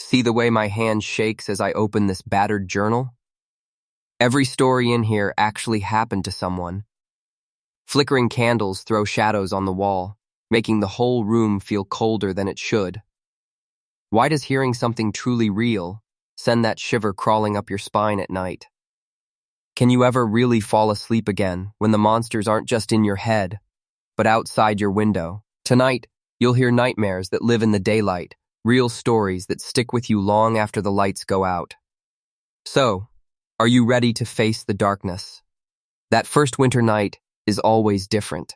See the way my hand shakes as I open this battered journal? Every story in here actually happened to someone. Flickering candles throw shadows on the wall, making the whole room feel colder than it should. Why does hearing something truly real send that shiver crawling up your spine at night? Can you ever really fall asleep again when the monsters aren't just in your head, but outside your window? Tonight, you'll hear nightmares that live in the daylight, real stories that stick with you long after the lights go out. So, are you ready to face the darkness? That first winter night is always different.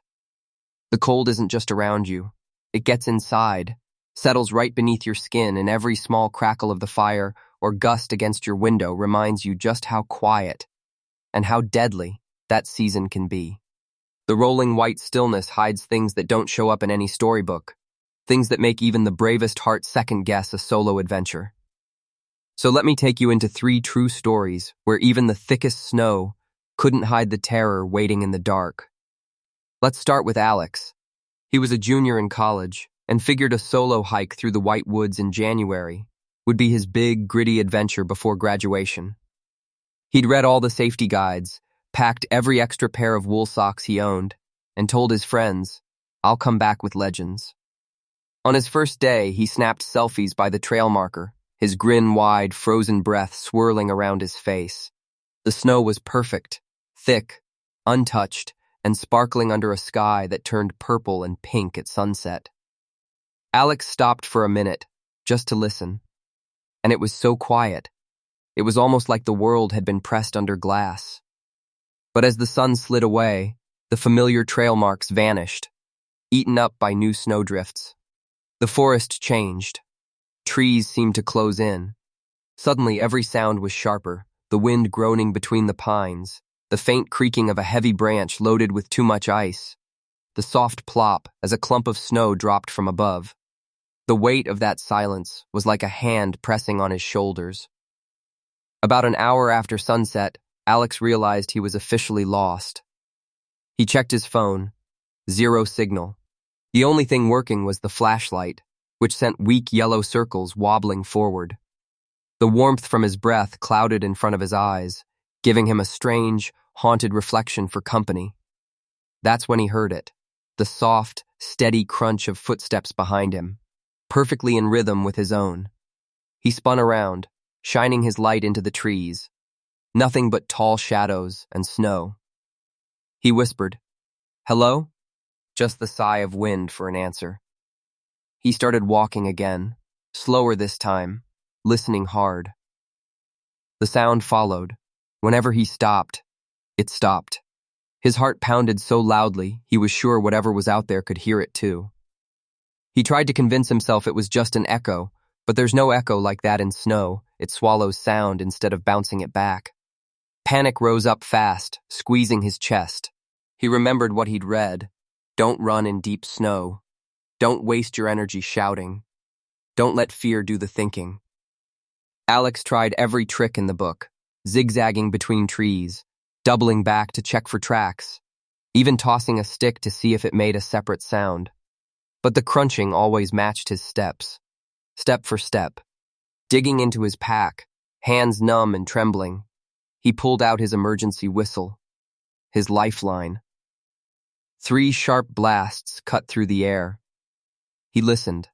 The cold isn't just around you. It gets inside, settles right beneath your skin, and every small crackle of the fire or gust against your window reminds you just how quiet and how deadly that season can be. The rolling white stillness hides things that don't show up in any storybook, things that make even the bravest heart second-guess a solo adventure. So let me take you into 3 true stories where even the thickest snow couldn't hide the terror waiting in the dark. Let's start with Alex. He was a junior in college and figured a solo hike through the White Woods in January would be his big, gritty adventure before graduation. He'd read all the safety guides, packed every extra pair of wool socks he owned, and told his friends, "I'll come back with legends." On his first day, he snapped selfies by the trail marker, his grin wide, frozen breath swirling around his face. The snow was perfect, thick, untouched, and sparkling under a sky that turned purple and pink at sunset. Alex stopped for a minute, just to listen. And it was so quiet. It was almost like the world had been pressed under glass. But as the sun slid away, the familiar trail marks vanished, eaten up by new snowdrifts. The forest changed. Trees seemed to close in. Suddenly every sound was sharper, the wind groaning between the pines, the faint creaking of a heavy branch loaded with too much ice, the soft plop as a clump of snow dropped from above. The weight of that silence was like a hand pressing on his shoulders. About an hour after sunset, Alex realized he was officially lost. He checked his phone. 0 signal. The only thing working was the flashlight, which sent weak yellow circles wobbling forward. The warmth from his breath clouded in front of his eyes, giving him a strange, haunted reflection for company. That's when he heard it, the soft, steady crunch of footsteps behind him, perfectly in rhythm with his own. He spun around, shining his light into the trees. Nothing but tall shadows and snow. He whispered, "Hello?" Just the sigh of wind for an answer. He started walking again, slower this time, listening hard. The sound followed. Whenever he stopped, it stopped. His heart pounded so loudly, he was sure whatever was out there could hear it too. He tried to convince himself it was just an echo, but there's no echo like that in snow. It swallows sound instead of bouncing it back. Panic rose up fast, squeezing his chest. He remembered what he'd read. Don't run in deep snow. Don't waste your energy shouting. Don't let fear do the thinking. Alex tried every trick in the book, zigzagging between trees, doubling back to check for tracks, even tossing a stick to see if it made a separate sound. But the crunching always matched his steps, step for step. Digging into his pack, hands numb and trembling, he pulled out his emergency whistle, his lifeline. 3 sharp blasts cut through the air. He listened.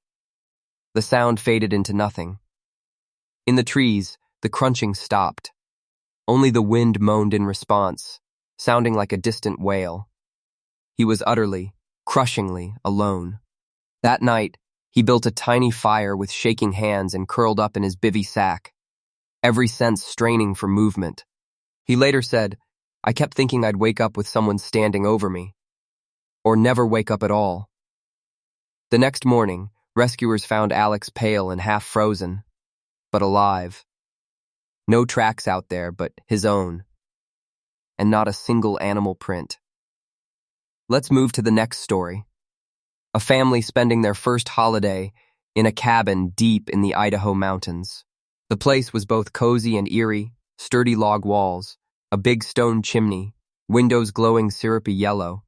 The sound faded into nothing. In the trees, the crunching stopped. Only the wind moaned in response, sounding like a distant wail. He was utterly, crushingly alone. That night, he built a tiny fire with shaking hands and curled up in his bivy sack, every sense straining for movement. He later said, "I kept thinking I'd wake up with someone standing over me, or never wake up at all." The next morning, rescuers found Alex pale and half frozen, but alive. No tracks out there but his own, and not a single animal print. Let's move to the next story. A family spending their first holiday in a cabin deep in the Idaho mountains. The place was both cozy and eerie, sturdy log walls, a big stone chimney, windows glowing syrupy yellow.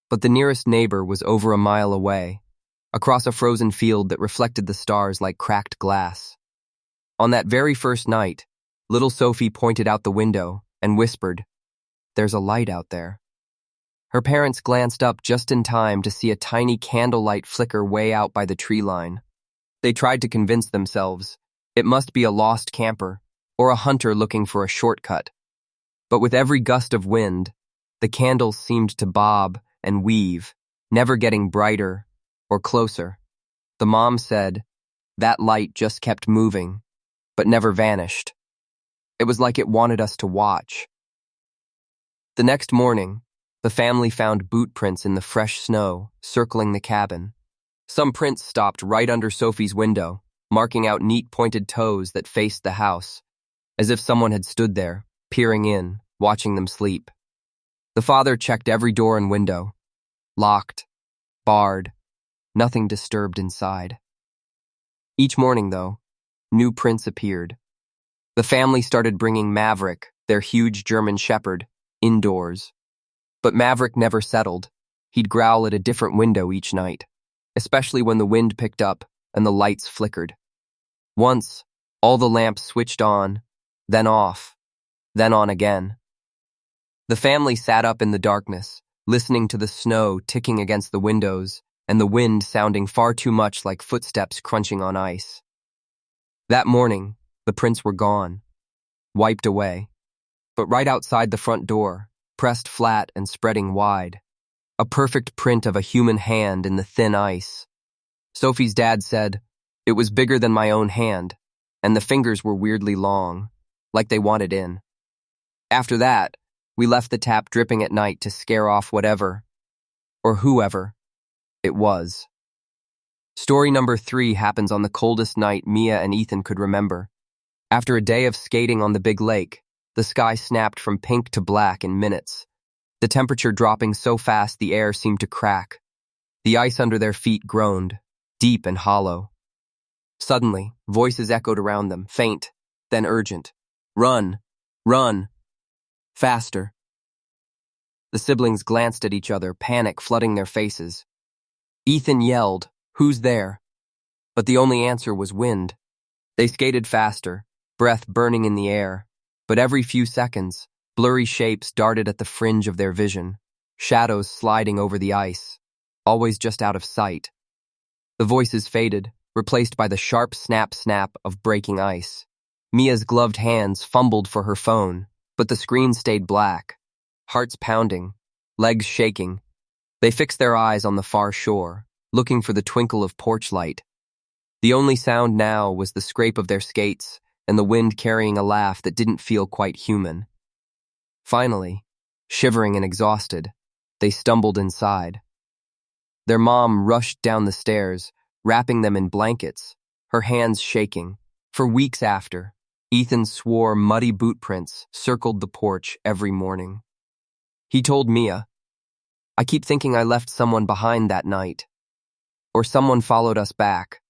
But the nearest neighbor was over a mile away, across a frozen field that reflected the stars like cracked glass. On that very first night, little Sophie pointed out the window and whispered, "There's a light out there." Her parents glanced up just in time to see a tiny candlelight flicker way out by the tree line. They tried to convince themselves it must be a lost camper or a hunter looking for a shortcut. But with every gust of wind, the candles seemed to bob and weave, never getting brighter or closer. The mom said, that light just kept moving, but never vanished. It was like it wanted us to watch. The next morning, the family found boot prints in the fresh snow circling the cabin. Some prints stopped right under Sophie's window, marking out neat pointed toes that faced the house, as if someone had stood there, peering in, watching them sleep. The father checked every door and window. Locked, barred, nothing disturbed inside. Each morning, though, new prints appeared. The family started bringing Maverick, their huge German shepherd, indoors. But Maverick never settled. He'd growl at a different window each night, especially when the wind picked up and the lights flickered. Once, all the lamps switched on, then off, then on again. The family sat up in the darkness, listening to the snow ticking against the windows and the wind sounding far too much like footsteps crunching on ice. That morning, the prints were gone, wiped away. But right outside the front door, pressed flat and spreading wide, a perfect print of a human hand in the thin ice. Sophie's dad said, "It was bigger than my own hand, and the fingers were weirdly long, like they wanted in." After that, we left the tap dripping at night to scare off whatever, or whoever, it was. Story number 3 happens on the coldest night Mia and Ethan could remember. After a day of skating on the big lake, the sky snapped from pink to black in minutes, the temperature dropping so fast the air seemed to crack. The ice under their feet groaned, deep and hollow. Suddenly, voices echoed around them, faint, then urgent. "Run! Run! Faster!" The siblings glanced at each other, panic flooding their faces. Ethan yelled, "Who's there?" But the only answer was wind. They skated faster, breath burning in the air, but every few seconds, blurry shapes darted at the fringe of their vision, shadows sliding over the ice, always just out of sight. The voices faded, replaced by the sharp snap-snap of breaking ice. Mia's gloved hands fumbled for her phone, but the screen stayed black, hearts pounding, legs shaking. They fixed their eyes on the far shore, looking for the twinkle of porch light. The only sound now was the scrape of their skates and the wind carrying a laugh that didn't feel quite human. Finally, shivering and exhausted, they stumbled inside. Their mom rushed down the stairs, wrapping them in blankets, her hands shaking. For weeks after, Ethan swore muddy boot prints circled the porch every morning. He told Mia, "I keep thinking I left someone behind that night, or someone followed us back."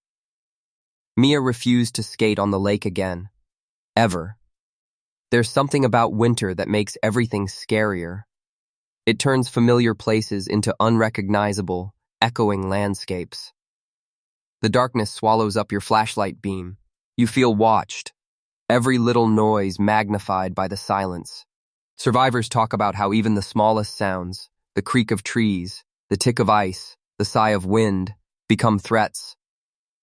Mia refused to skate on the lake again. Ever. There's something about winter that makes everything scarier. It turns familiar places into unrecognizable, echoing landscapes. The darkness swallows up your flashlight beam. You feel watched. Every little noise magnified by the silence. Survivors talk about how even the smallest sounds, the creak of trees, the tick of ice, the sigh of wind, become threats.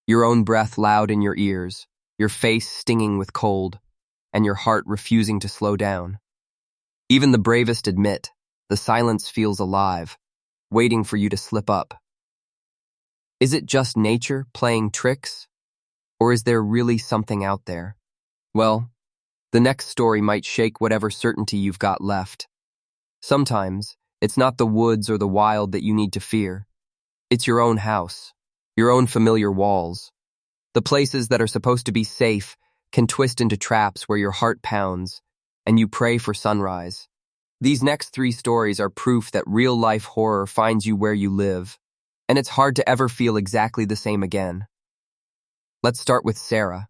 Your own breath loud in your ears, your face stinging with cold, and your heart refusing to slow down. Even the bravest admit, the silence feels alive, waiting for you to slip up. Is it just nature playing tricks? Or is there really something out there? Well, the next story might shake whatever certainty you've got left. Sometimes, it's not the woods or the wild that you need to fear. It's your own house, your own familiar walls. The places that are supposed to be safe can twist into traps where your heart pounds and you pray for sunrise. These next 3 stories are proof that real-life horror finds you where you live, and it's hard to ever feel exactly the same again. Let's start with Sarah.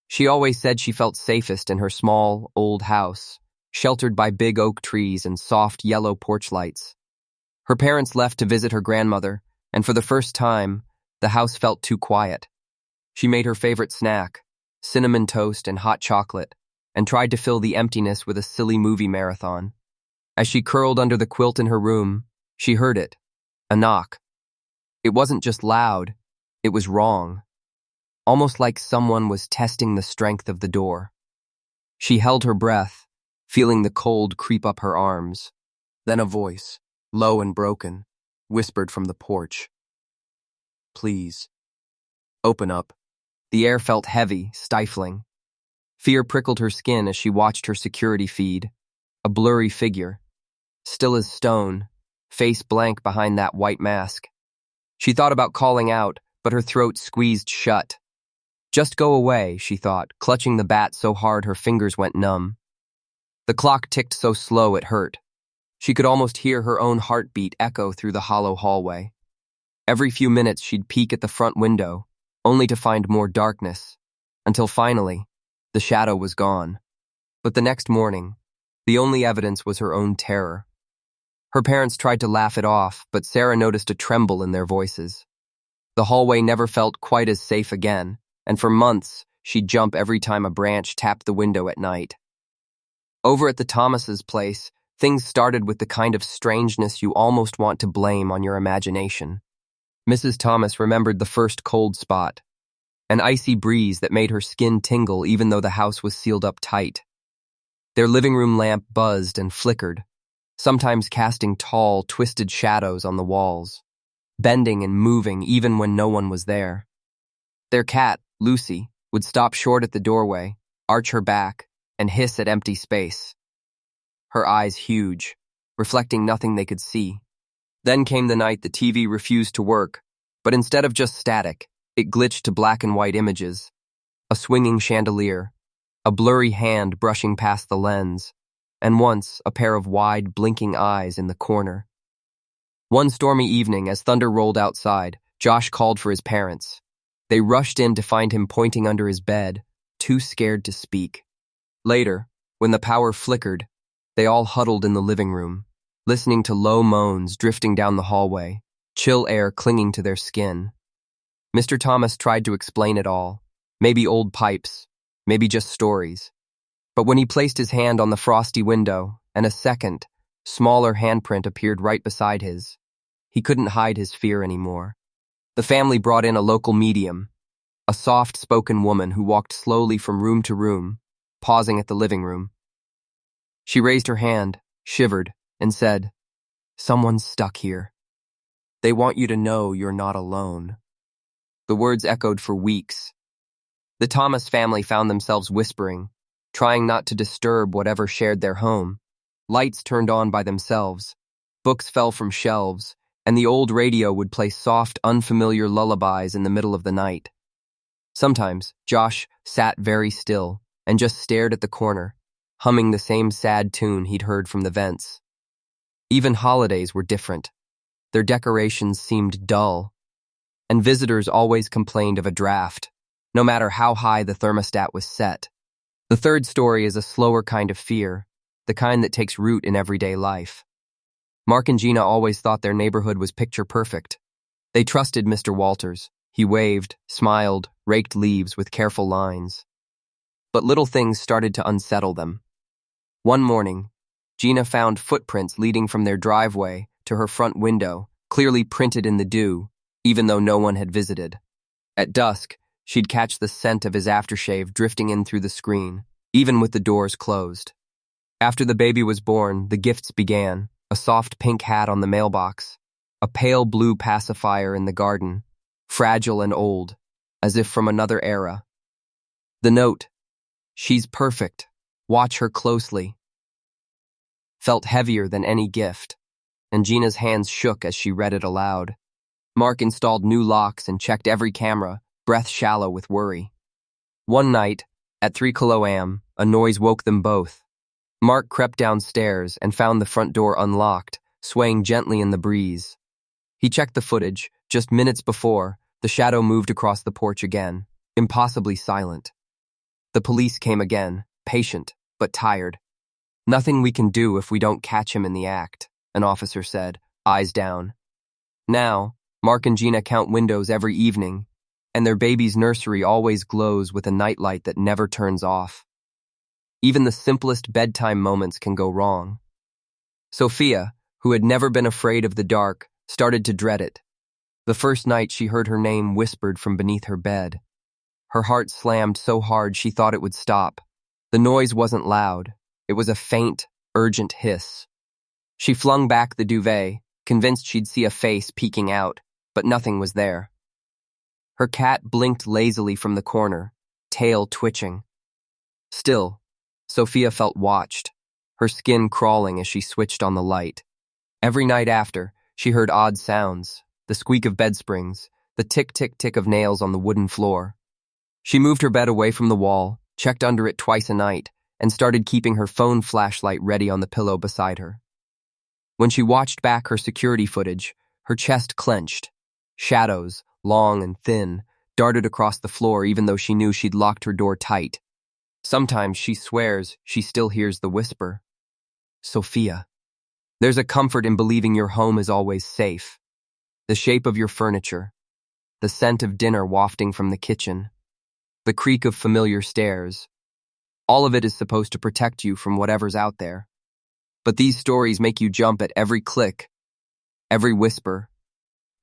She always said she felt safest in her small, old house, sheltered by big oak trees and soft yellow porch lights. Her parents left to visit her grandmother, and for the first time, the house felt too quiet. She made her favorite snack, cinnamon toast, and hot chocolate, and tried to fill the emptiness with a silly movie marathon. As she curled under the quilt in her room, she heard it. A knock. It wasn't just loud, it was wrong. Almost like someone was testing the strength of the door. She held her breath, feeling the cold creep up her arms. Then a voice, low and broken, whispered from the porch. "Please, open up." The air felt heavy, stifling. Fear prickled her skin as she watched her security feed. A blurry figure, still as stone, face blank behind that white mask. She thought about calling out, but her throat squeezed shut. Just go away, she thought, clutching the bat so hard her fingers went numb. The clock ticked so slow it hurt. She could almost hear her own heartbeat echo through the hollow hallway. Every few minutes she'd peek at the front window, only to find more darkness, until finally, the shadow was gone. But the next morning, the only evidence was her own terror. Her parents tried to laugh it off, but Sarah noticed a tremble in their voices. The hallway never felt quite as safe again, and for months, she'd jump every time a branch tapped the window at night. Over at the Thomases' place, things started with the kind of strangeness you almost want to blame on your imagination. Mrs. Thomas remembered the first cold spot, an icy breeze that made her skin tingle even though the house was sealed up tight. Their living room lamp buzzed and flickered, sometimes casting tall, twisted shadows on the walls, bending and moving even when no one was there. Their cat, Lucy, would stop short at the doorway, arch her back, and hiss at empty space. Her eyes huge, reflecting nothing they could see. Then came the night the TV refused to work, but instead of just static, it glitched to black and white images. A swinging chandelier, a blurry hand brushing past the lens, and once a pair of wide, blinking eyes in the corner. One stormy evening, as thunder rolled outside, Josh called for his parents. They rushed in to find him pointing under his bed, too scared to speak. Later, when the power flickered, they all huddled in the living room, listening to low moans drifting down the hallway, chill air clinging to their skin. Mr. Thomas tried to explain it all, maybe old pipes, maybe just stories. But when he placed his hand on the frosty window, and a second, smaller handprint appeared right beside his, he couldn't hide his fear anymore. The family brought in a local medium, a soft-spoken woman who walked slowly from room to room, pausing at the living room. She raised her hand, shivered, and said, "Someone's stuck here. They want you to know you're not alone." The words echoed for weeks. The Thomas family found themselves whispering, trying not to disturb whatever shared their home. Lights turned on by themselves, books fell from shelves, and the old radio would play soft, unfamiliar lullabies in the middle of the night. Sometimes, Josh sat very still and just stared at the corner, humming the same sad tune he'd heard from the vents. Even holidays were different. Their decorations seemed dull, and visitors always complained of a draft, no matter how high the thermostat was set. The third story is a slower kind of fear, the kind that takes root in everyday life. Mark and Gina always thought their neighborhood was picture perfect. They trusted Mr. Walters. He waved, smiled, raked leaves with careful lines. But little things started to unsettle them. One morning, Gina found footprints leading from their driveway to her front window, clearly printed in the dew, even though no one had visited. At dusk, she'd catch the scent of his aftershave drifting in through the screen, even with the doors closed. After the baby was born, the gifts began. A soft pink hat on the mailbox, a pale blue pacifier in the garden, fragile and old, as if from another era. The note, "She's perfect, watch her closely," felt heavier than any gift, and Gina's hands shook as she read it aloud. Mark installed new locks and checked every camera, breath shallow with worry. One night, at 3 kilo-am, a noise woke them both. Mark crept downstairs and found the front door unlocked, swaying gently in the breeze. He checked the footage. Just minutes before, the shadow moved across the porch again, impossibly silent. The police came again, patient, but tired. "Nothing we can do if we don't catch him in the act," an officer said, eyes down. Now, Mark and Gina count windows every evening, and their baby's nursery always glows with a nightlight that never turns off. Even the simplest bedtime moments can go wrong. Sophia, who had never been afraid of the dark, started to dread it. The first night she heard her name whispered from beneath her bed. Her heart slammed so hard she thought it would stop. The noise wasn't loud. It was a faint, urgent hiss. She flung back the duvet, convinced she'd see a face peeking out, but nothing was there. Her cat blinked lazily from the corner, tail twitching. Still, Sophia felt watched, her skin crawling as she switched on the light. Every night after, she heard odd sounds, the squeak of bed springs, the tick-tick-tick of nails on the wooden floor. She moved her bed away from the wall, checked under it twice a night, and started keeping her phone flashlight ready on the pillow beside her. When she watched back her security footage, her chest clenched. Shadows, long and thin, darted across the floor even though she knew she'd locked her door tight. Sometimes she swears she still hears the whisper. Sophia. There's a comfort in believing your home is always safe. The shape of your furniture, the scent of dinner wafting from the kitchen, the creak of familiar stairs. All of it is supposed to protect you from whatever's out there. But these stories make you jump at every click, every whisper,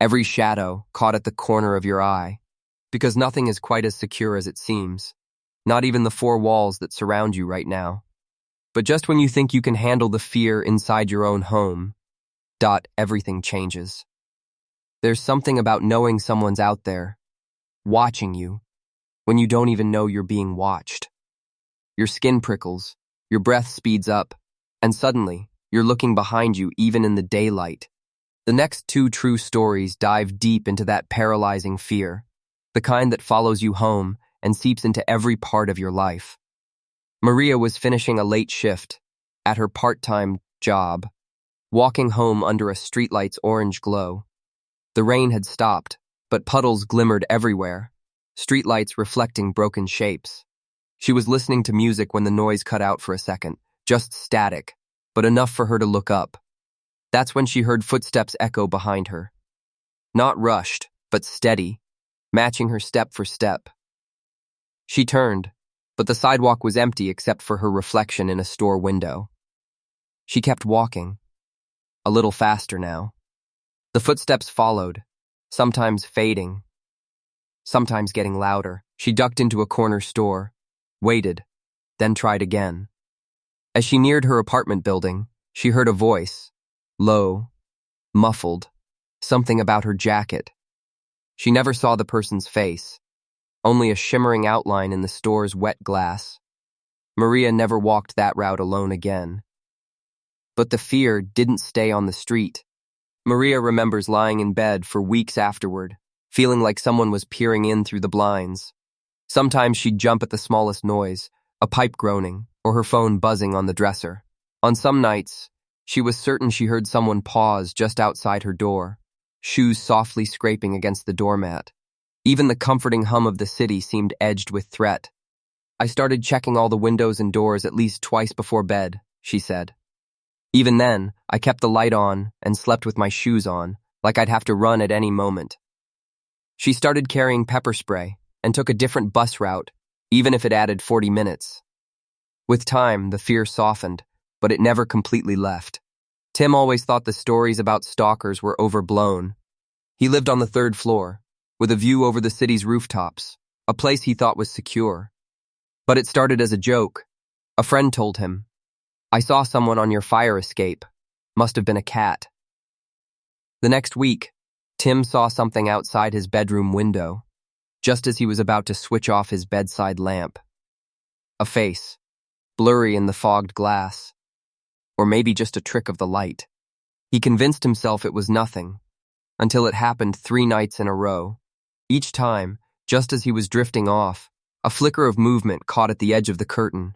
every shadow caught at the corner of your eye, because nothing is quite as secure as it seems, not even the four walls that surround you right now. But just when you think you can handle the fear inside your own home, everything changes. There's something about knowing someone's out there, watching you, when you don't even know you're being watched. Your skin prickles, your breath speeds up, and suddenly, you're looking behind you even in the daylight. The next two true stories dive deep into that paralyzing fear, the kind that follows you home and seeps into every part of your life. Maria was finishing a late shift at her part-time job, walking home under a streetlight's orange glow. The rain had stopped, but puddles glimmered everywhere, streetlights reflecting broken shapes. She was listening to music when the noise cut out for a second, just static, but enough for her to look up. That's when she heard footsteps echo behind her. Not rushed, but steady, matching her step for step. She turned, but the sidewalk was empty except for her reflection in a store window. She kept walking, a little faster now. The footsteps followed, sometimes fading, sometimes getting louder. She ducked into a corner store, waited, then tried again. As she neared her apartment building, she heard a voice, low, muffled, something about her jacket. She never saw the person's face, only a shimmering outline in the store's wet glass. Maria never walked that route alone again. But the fear didn't stay on the street. Maria remembers lying in bed for weeks afterward, feeling like someone was peering in through the blinds. Sometimes she'd jump at the smallest noise, a pipe groaning, or her phone buzzing on the dresser. On some nights, she was certain she heard someone pause just outside her door, shoes softly scraping against the doormat. Even the comforting hum of the city seemed edged with threat. I started checking all the windows and doors at least twice before bed, she said. Even then, I kept the light on and slept with my shoes on, like I'd have to run at any moment. She started carrying pepper spray and took a different bus route, even if it added 40 minutes. With time, the fear softened, but it never completely left. Tim always thought the stories about stalkers were overblown. He lived on the third floor, with a view over the city's rooftops, a place he thought was secure. But it started as a joke. A friend told him, "I saw someone on your fire escape. Must have been a cat." The next week, Tim saw something outside his bedroom window, just as he was about to switch off his bedside lamp. A face, blurry in the fogged glass, or maybe just a trick of the light. He convinced himself it was nothing, until it happened 3 nights in a row. Each time, just as he was drifting off, a flicker of movement caught at the edge of the curtain.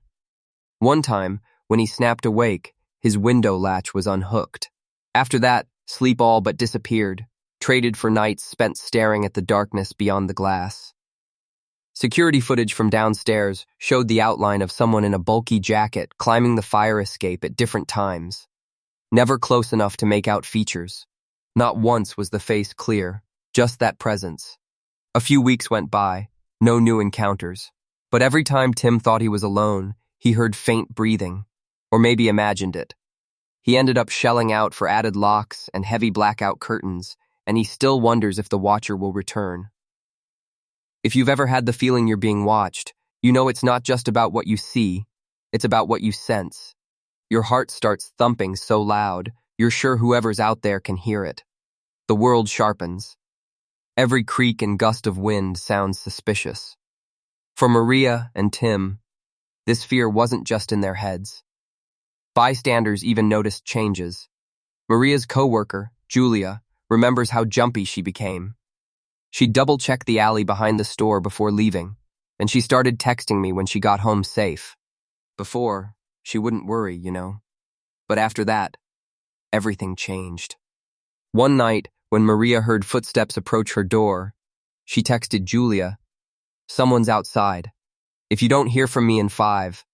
One time, when he snapped awake, his window latch was unhooked. After that, sleep all but disappeared, traded for nights spent staring at the darkness beyond the glass. Security footage from downstairs showed the outline of someone in a bulky jacket climbing the fire escape at different times. Never close enough to make out features. Not once was the face clear, just that presence. A few weeks went by, no new encounters. But every time Tim thought he was alone, he heard faint breathing, or maybe imagined it. He ended up shelling out for added locks and heavy blackout curtains, and he still wonders if the watcher will return. If you've ever had the feeling you're being watched, you know it's not just about what you see, it's about what you sense. Your heart starts thumping so loud, you're sure whoever's out there can hear it. The world sharpens. Every creak and gust of wind sounds suspicious. For Maria and Tim, this fear wasn't just in their heads. Bystanders even noticed changes. Maria's coworker, Julia, remembers how jumpy she became. She double-checked the alley behind the store before leaving, and she started texting me when she got home safe. Before, she wouldn't worry, you know. But after that, everything changed. One night, when Maria heard footsteps approach her door, she texted Julia, "Someone's outside. If you don't hear from me in 5,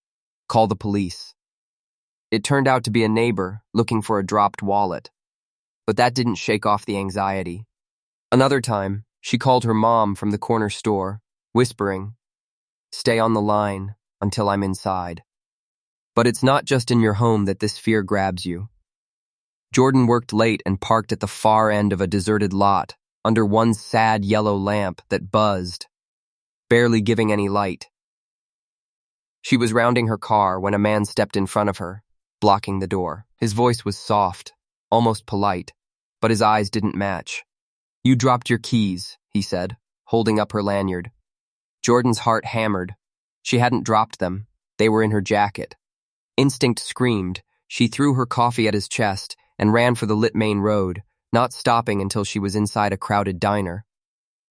call the police." It turned out to be a neighbor looking for a dropped wallet. But that didn't shake off the anxiety. Another time, she called her mom from the corner store, whispering, "Stay on the line until I'm inside." But it's not just in your home that this fear grabs you. Jordan worked late and parked at the far end of a deserted lot, under one sad yellow lamp that buzzed, barely giving any light. She was rounding her car when a man stepped in front of her, blocking the door. His voice was soft, almost polite, but his eyes didn't match. "You dropped your keys," he said, holding up her lanyard. Jordan's heart hammered. She hadn't dropped them. They were in her jacket. Instinct screamed. She threw her coffee at his chest and ran for the lit main road, not stopping until she was inside a crowded diner.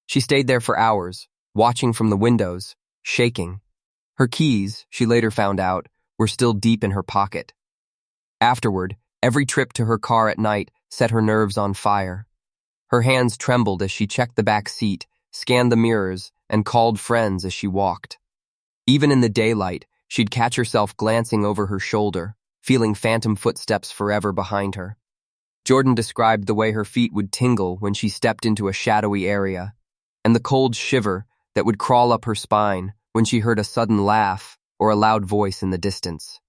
She stayed there for hours, watching from the windows, shaking. Her keys, she later found out, were still deep in her pocket. Afterward, every trip to her car at night set her nerves on fire. Her hands trembled as she checked the back seat, scanned the mirrors, and called friends as she walked. Even in the daylight, she'd catch herself glancing over her shoulder, feeling phantom footsteps forever behind her. Jordan described the way her feet would tingle when she stepped into a shadowy area, and the cold shiver that would crawl up her spine when she heard a sudden laugh or a loud voice in the distance.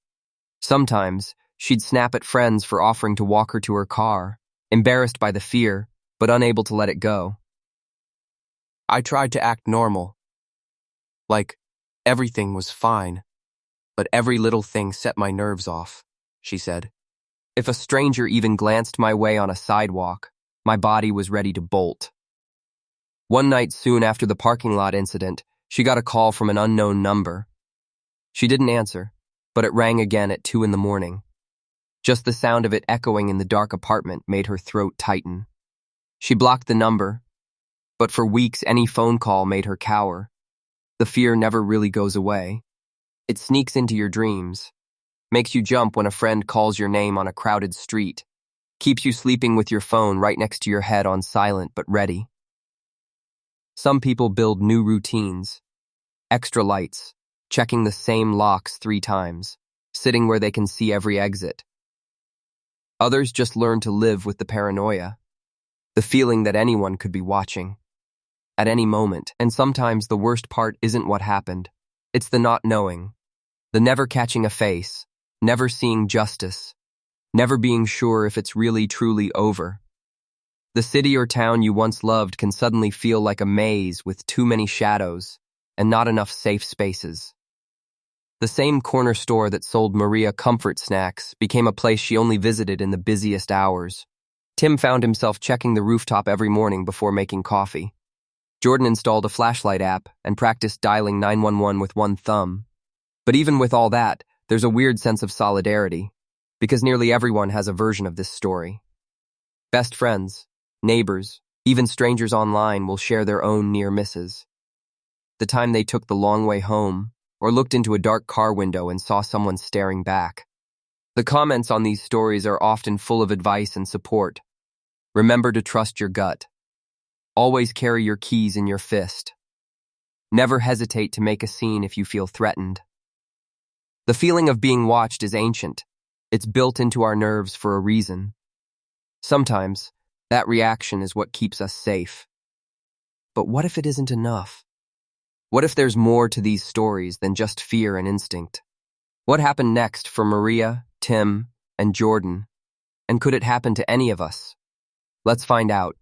Sometimes, she'd snap at friends for offering to walk her to her car, embarrassed by the fear, but unable to let it go. "I tried to act normal, like everything was fine, but every little thing set my nerves off," she said. "If a stranger even glanced my way on a sidewalk, my body was ready to bolt." One night soon after the parking lot incident, she got a call from an unknown number. She didn't answer, but it rang again at 2 in the morning. Just the sound of it echoing in the dark apartment made her throat tighten. She blocked the number, but for weeks any phone call made her cower. The fear never really goes away. It sneaks into your dreams, makes you jump when a friend calls your name on a crowded street, keeps you sleeping with your phone right next to your head on silent but ready. Some people build new routines, extra lights, checking the same locks 3 times, sitting where they can see every exit. Others just learn to live with the paranoia, the feeling that anyone could be watching, at any moment. And sometimes the worst part isn't what happened. It's the not knowing, the never catching a face, never seeing justice, never being sure if it's really truly over. The city or town you once loved can suddenly feel like a maze with too many shadows and not enough safe spaces. The same corner store that sold Maria comfort snacks became a place she only visited in the busiest hours. Tim found himself checking the rooftop every morning before making coffee. Jordan installed a flashlight app and practiced dialing 911 with one thumb. But even with all that, there's a weird sense of solidarity, because nearly everyone has a version of this story. Best friends, neighbors, even strangers online will share their own near misses. The time they took the long way home, or looked into a dark car window and saw someone staring back. The comments on these stories are often full of advice and support. Remember to trust your gut. Always carry your keys in your fist. Never hesitate to make a scene if you feel threatened. The feeling of being watched is ancient. It's built into our nerves for a reason. Sometimes, that reaction is what keeps us safe. But what if it isn't enough? What if there's more to these stories than just fear and instinct? What happened next for Maria, Tim, and Jordan? And could it happen to any of us? Let's find out.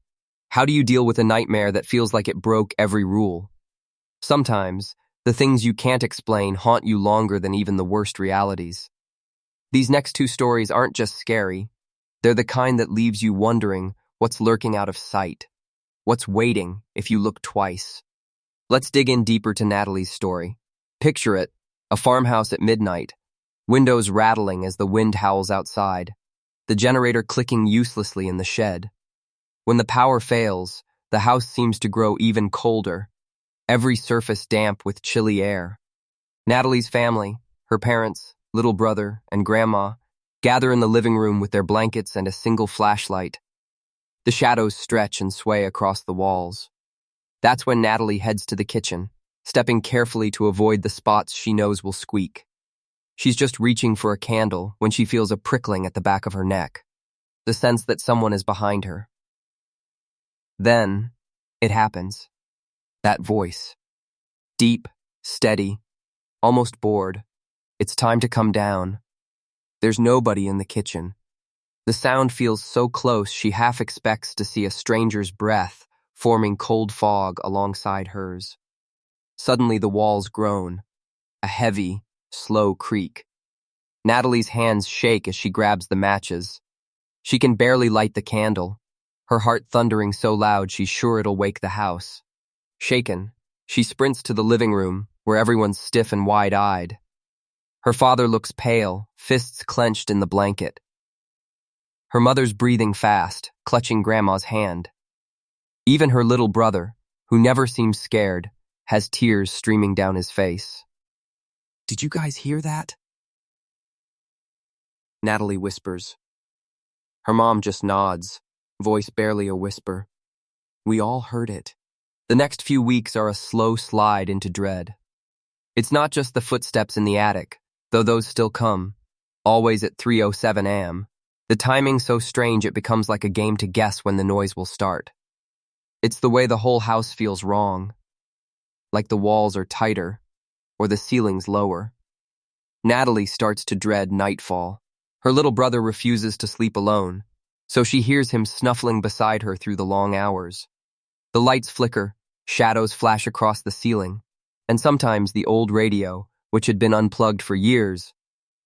How do you deal with a nightmare that feels like it broke every rule? Sometimes, the things you can't explain haunt you longer than even the worst realities. These next two stories aren't just scary. They're the kind that leaves you wondering what's lurking out of sight, what's waiting if you look twice. Let's dig in deeper to Natalie's story. Picture it, a farmhouse at midnight, windows rattling as the wind howls outside, the generator clicking uselessly in the shed. When the power fails, the house seems to grow even colder, every surface damp with chilly air. Natalie's family, her parents, little brother, and grandma, gather in the living room with their blankets and a single flashlight. The shadows stretch and sway across the walls. That's when Natalie heads to the kitchen, stepping carefully to avoid the spots she knows will squeak. She's just reaching for a candle when she feels a prickling at the back of her neck, the sense that someone is behind her. Then, it happens. That voice. Deep, steady, almost bored. It's time to come down. There's nobody in the kitchen. The sound feels so close she half expects to see a stranger's breath forming cold fog alongside hers. Suddenly the walls groan, a heavy, slow creak. Natalie's hands shake as she grabs the matches. She can barely light the candle, her heart thundering so loud she's sure it'll wake the house. Shaken, she sprints to the living room, where everyone's stiff and wide-eyed. Her father looks pale, fists clenched in the blanket. Her mother's breathing fast, clutching Grandma's hand. Even her little brother, who never seems scared, has tears streaming down his face. "Did you guys hear that?" Natalie whispers. Her mom just nods, voice barely a whisper. We all heard it. The next few weeks are a slow slide into dread. It's not just the footsteps in the attic, though those still come, always at 3:07 a.m. The timing's so strange it becomes like a game to guess when the noise will start. It's the way the whole house feels wrong, like the walls are tighter or the ceiling's lower. Natalie starts to dread nightfall. Her little brother refuses to sleep alone, so she hears him snuffling beside her through the long hours. The lights flicker, shadows flash across the ceiling, and sometimes the old radio, which had been unplugged for years,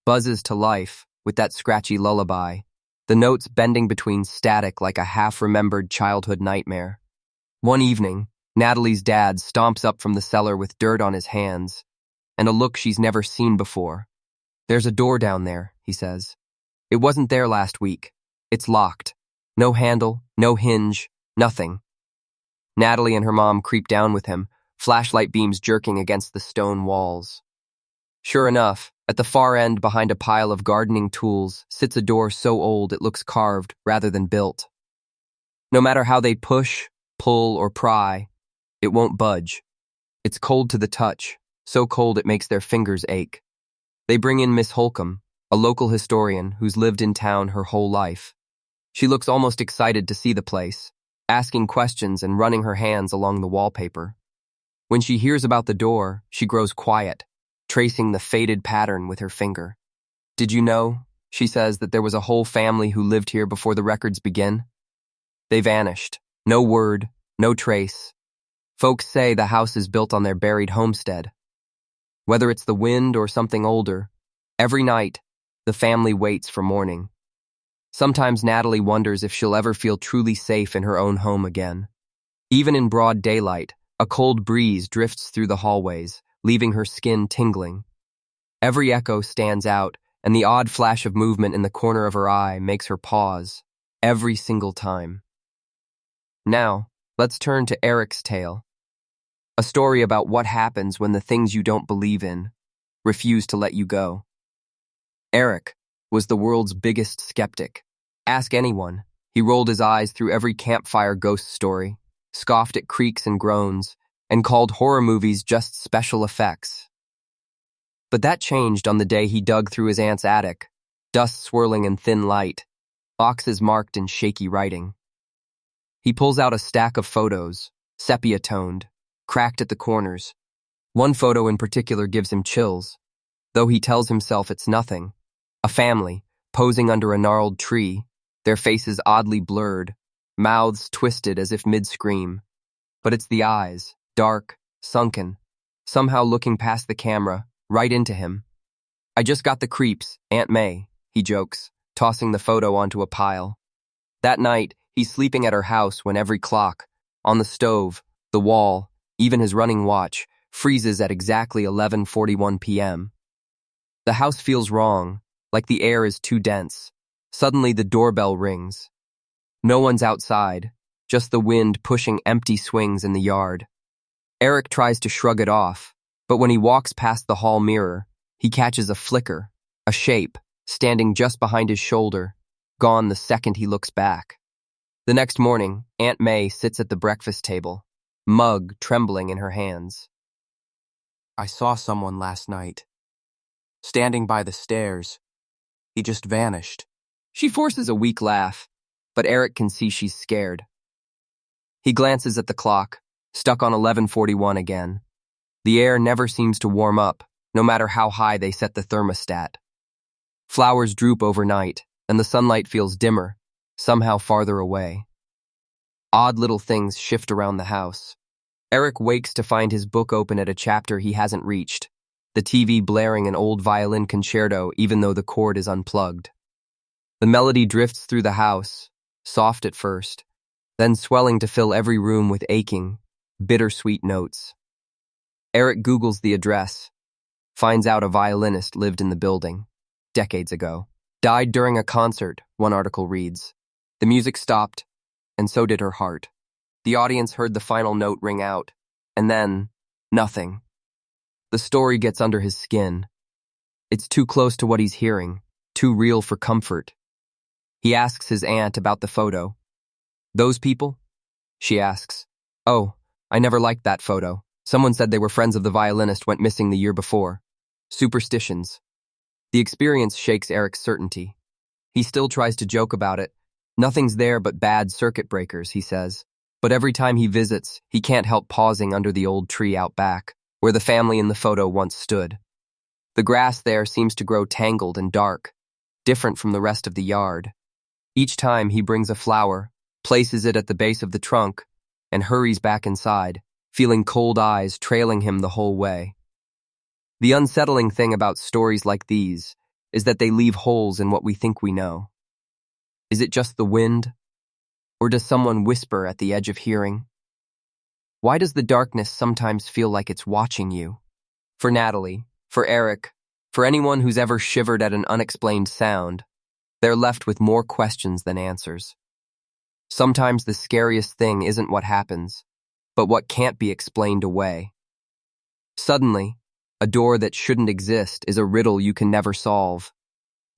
buzzes to life with that scratchy lullaby, the notes bending between static like a half-remembered childhood nightmare. One evening, Natalie's dad stomps up from the cellar with dirt on his hands and a look she's never seen before. "There's a door down there," he says. "It wasn't there last week. It's locked. No handle, no hinge, nothing." Natalie and her mom creep down with him, flashlight beams jerking against the stone walls. Sure enough, at the far end behind a pile of gardening tools sits a door so old it looks carved rather than built. No matter how they push, pull, or pry, it won't budge. It's cold to the touch, so cold it makes their fingers ache. They bring in Miss Holcomb, a local historian who's lived in town her whole life. She looks almost excited to see the place, asking questions and running her hands along the wallpaper. When she hears about the door, she grows quiet, tracing the faded pattern with her finger. "Did you know," she says, "that there was a whole family who lived here before the records begin? They vanished. No word, no trace. Folks say the house is built on their buried homestead. Whether it's the wind or something older, every night, the family waits for morning. Sometimes Natalie wonders if she'll ever feel truly safe in her own home again. Even in broad daylight, a cold breeze drifts through the hallways, leaving her skin tingling. Every echo stands out, and the odd flash of movement in the corner of her eye makes her pause, every single time. Now, let's turn to Eric's tale. A story about what happens when the things you don't believe in refuse to let you go. Eric was the world's biggest skeptic. Ask anyone. He rolled his eyes through every campfire ghost story, scoffed at creaks and groans, and called horror movies just special effects. But that changed on the day he dug through his aunt's attic, dust swirling in thin light, boxes marked in shaky writing. He pulls out a stack of photos, sepia-toned, cracked at the corners. One photo in particular gives him chills, though he tells himself it's nothing. A family, posing under a gnarled tree, their faces oddly blurred, mouths twisted as if mid-scream. But it's the eyes, dark, sunken, somehow looking past the camera, right into him. "I just got the creeps, Aunt May," he jokes, tossing the photo onto a pile. That night, he's sleeping at her house when every clock, on the stove, the wall, even his running watch, freezes at exactly 11:41 p.m. The house feels wrong, like the air is too dense. Suddenly the doorbell rings. No one's outside, just the wind pushing empty swings in the yard. Eric tries to shrug it off, but when he walks past the hall mirror, he catches a flicker, a shape, standing just behind his shoulder, gone the second he looks back. The next morning, Aunt May sits at the breakfast table, mug trembling in her hands. "I saw someone last night. Standing by the stairs. He just vanished." She forces a weak laugh, but Eric can see she's scared. He glances at the clock, stuck on 11:41 again. The air never seems to warm up, no matter how high they set the thermostat. Flowers droop overnight, and the sunlight feels dimmer, somehow farther away. Odd little things shift around the house. Eric wakes to find his book open at a chapter he hasn't reached, the TV blaring an old violin concerto even though the cord is unplugged. The melody drifts through the house, soft at first, then swelling to fill every room with aching, bittersweet notes. Eric Googles the address, finds out a violinist lived in the building, decades ago. Died during a concert, one article reads. The music stopped, and so did her heart. The audience heard the final note ring out, and then, nothing. The story gets under his skin. It's too close to what he's hearing, too real for comfort. He asks his aunt about the photo. "Those people?" she asks. "Oh, I never liked that photo. Someone said they were friends of the violinist went missing the year before. Superstitions." The experience shakes Eric's certainty. He still tries to joke about it. Nothing's there but bad circuit breakers, he says. But every time he visits, he can't help pausing under the old tree out back, where the family in the photo once stood. The grass there seems to grow tangled and dark, different from the rest of the yard. Each time he brings a flower, places it at the base of the trunk, and hurries back inside, feeling cold eyes trailing him the whole way. The unsettling thing about stories like these is that they leave holes in what we think we know. Is it just the wind? Or does someone whisper at the edge of hearing? Why does the darkness sometimes feel like it's watching you? For Natalie, for Eric, for anyone who's ever shivered at an unexplained sound, they're left with more questions than answers. Sometimes the scariest thing isn't what happens, but what can't be explained away. Suddenly, a door that shouldn't exist is a riddle you can never solve.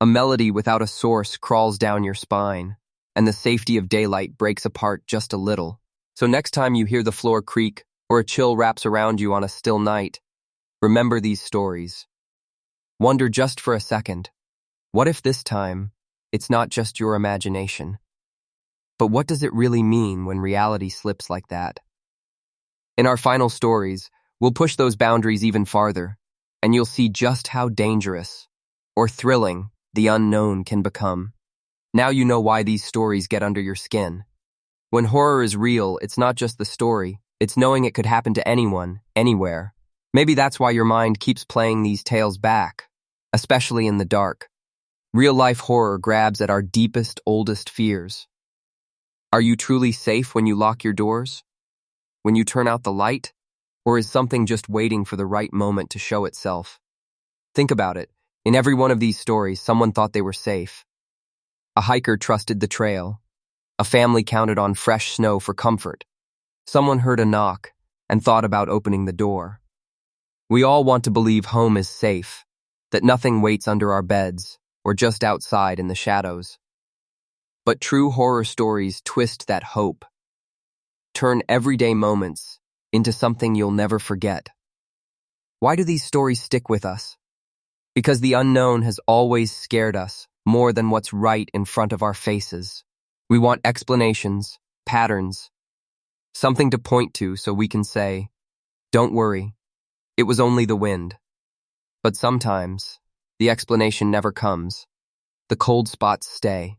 A melody without a source crawls down your spine, and the safety of daylight breaks apart just a little. So next time you hear the floor creak or a chill wraps around you on a still night, remember these stories. Wonder just for a second, what if this time it's not just your imagination? But what does it really mean when reality slips like that? In our final stories, we'll push those boundaries even farther, and you'll see just how dangerous or thrilling the unknown can become. Now you know why these stories get under your skin. When horror is real, it's not just the story, it's knowing it could happen to anyone, anywhere. Maybe that's why your mind keeps playing these tales back, especially in the dark. Real-life horror grabs at our deepest, oldest fears. Are you truly safe when you lock your doors? When you turn out the light? Or is something just waiting for the right moment to show itself? Think about it. In every one of these stories, someone thought they were safe. A hiker trusted the trail. A family counted on fresh snow for comfort. Someone heard a knock and thought about opening the door. We all want to believe home is safe, that nothing waits under our beds or just outside in the shadows. But true horror stories twist that hope. Turn everyday moments into something you'll never forget. Why do these stories stick with us? Because the unknown has always scared us more than what's right in front of our faces. We want explanations, patterns, Something to point to so we can say, "Don't worry, it was only the wind." But sometimes, the explanation never comes. The cold spots stay.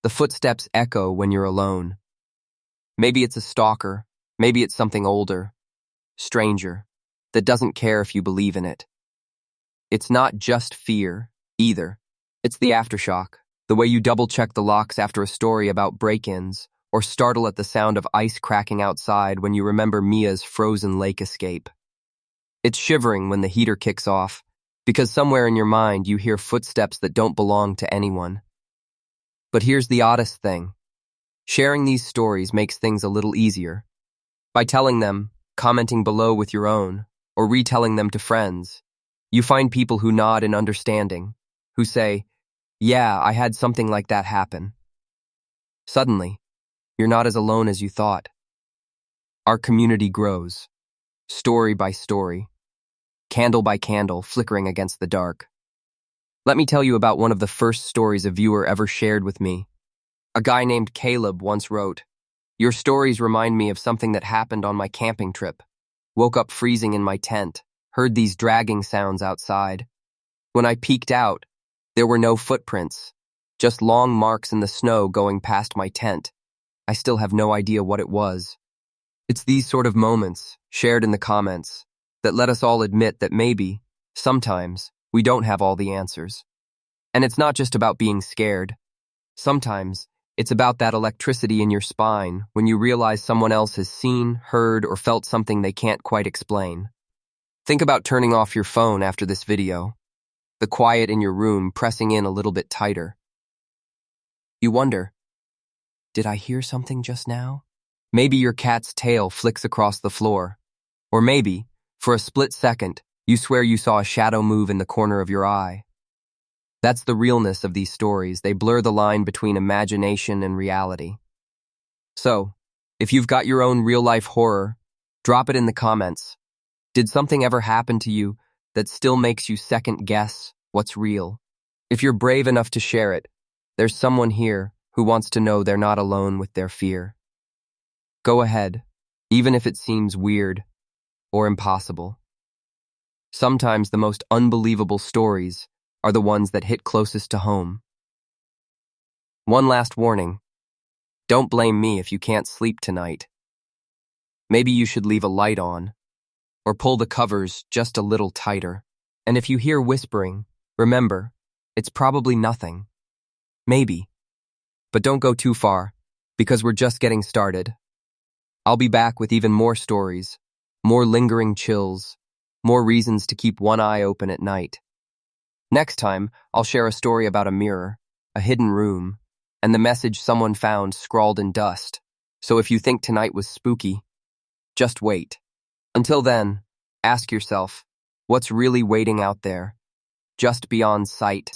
The footsteps echo when you're alone. Maybe it's a stalker, maybe it's something older, stranger, that doesn't care if you believe in it. It's not just fear, either. It's the aftershock, the way you double-check the locks after a story about break-ins, or startle at the sound of ice cracking outside when you remember Mia's frozen lake escape. It's shivering when the heater kicks off, because somewhere in your mind you hear footsteps that don't belong to anyone. But here's the oddest thing. Sharing these stories makes things a little easier. By telling them, commenting below with your own, or retelling them to friends, you find people who nod in understanding, who say, "Yeah, I had something like that happen." Suddenly, you're not as alone as you thought. Our community grows, story by story, candle by candle flickering against the dark. Let me tell you about one of the first stories a viewer ever shared with me. A guy named Caleb once wrote, "Your stories remind me of something that happened on my camping trip. Woke up freezing in my tent, heard these dragging sounds outside. When I peeked out, there were no footprints, just long marks in the snow going past my tent. I still have no idea what it was." It's these sort of moments, shared in the comments, that let us all admit that maybe, sometimes, we don't have all the answers. And it's not just about being scared. Sometimes, it's about that electricity in your spine when you realize someone else has seen, heard, or felt something they can't quite explain. Think about turning off your phone after this video, the quiet in your room pressing in a little bit tighter. You wonder, did I hear something just now? Maybe your cat's tail flicks across the floor. Or maybe, for a split second, you swear you saw a shadow move in the corner of your eye. That's the realness of these stories. They blur the line between imagination and reality. So, if you've got your own real-life horror, drop it in the comments. Did something ever happen to you that still makes you second-guess what's real? If you're brave enough to share it, there's someone here who wants to know they're not alone with their fear. Go ahead, even if it seems weird or impossible. Sometimes the most unbelievable stories are the ones that hit closest to home. One last warning. Don't blame me if you can't sleep tonight. Maybe you should leave a light on, or pull the covers just a little tighter. And if you hear whispering, remember, it's probably nothing. Maybe. But don't go too far, because we're just getting started. I'll be back with even more stories, more lingering chills, more reasons to keep one eye open at night. Next time, I'll share a story about a mirror, a hidden room, and the message someone found scrawled in dust. So if you think tonight was spooky, just wait. Until then, ask yourself, what's really waiting out there, just beyond sight?